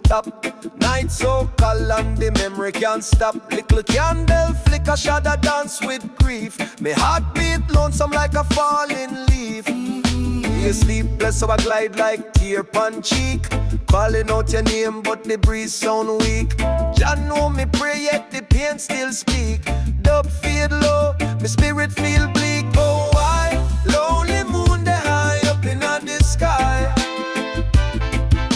top. Night so cold and the memory can't stop. Little candle flicker, shadow dance with grief. My heart beat lonesome like a falling leaf. You sleepless so I glide like tear upon cheek. Calling out your name but the breeze sound weak. Jah know me pray yet the pain still speak. Dub fade low, my spirit feel bleak. Oh why, lonely moon the high up in the sky.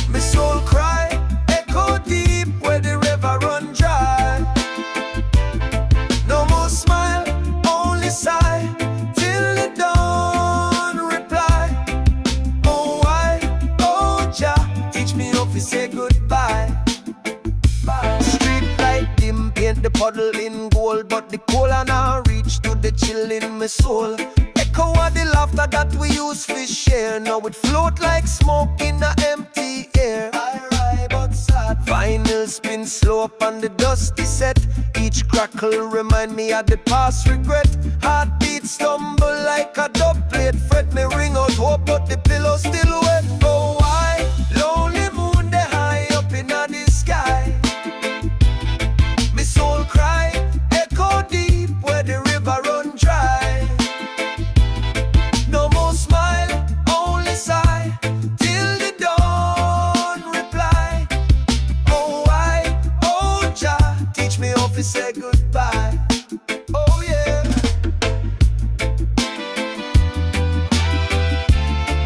My soul cry, echo deep where the river run dry. No more smile, only sigh, till the dawn reply. Oh why, oh Jah, teach me how to say goodbye. Street light dim, paint the puddle in gold, but the cola now reach to the chill in my soul. Echo of the laughter that we used to share, now it float like smoke in the empty air. I but sad. Vinyl spin slow up on the dusty set. Each crackle remind me of the past regret. Heartbeat stumble like a dub plate fret. Me ring out hope but the pillow still wet. Oh why, lonely moon the high up in the sky. Me soul cry, echo deep where the river run dry. No more smile, only sigh, till the dawn reply. Oh why, oh Jah, teach me how to say goodbye. Oh yeah.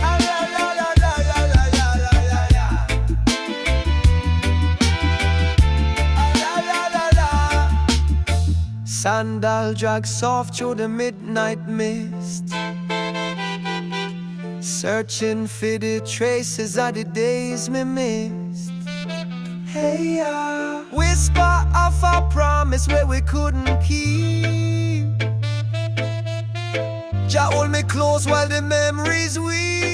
Ah, la, la, la, la, la, la, la, la, la, la. Ah, la, la, la, la. Sandal drag soft through the midnight mist, searching for the traces of the days me missed. Hey whisper of a promise where we couldn't keep. Jah hold me close while the memories weep.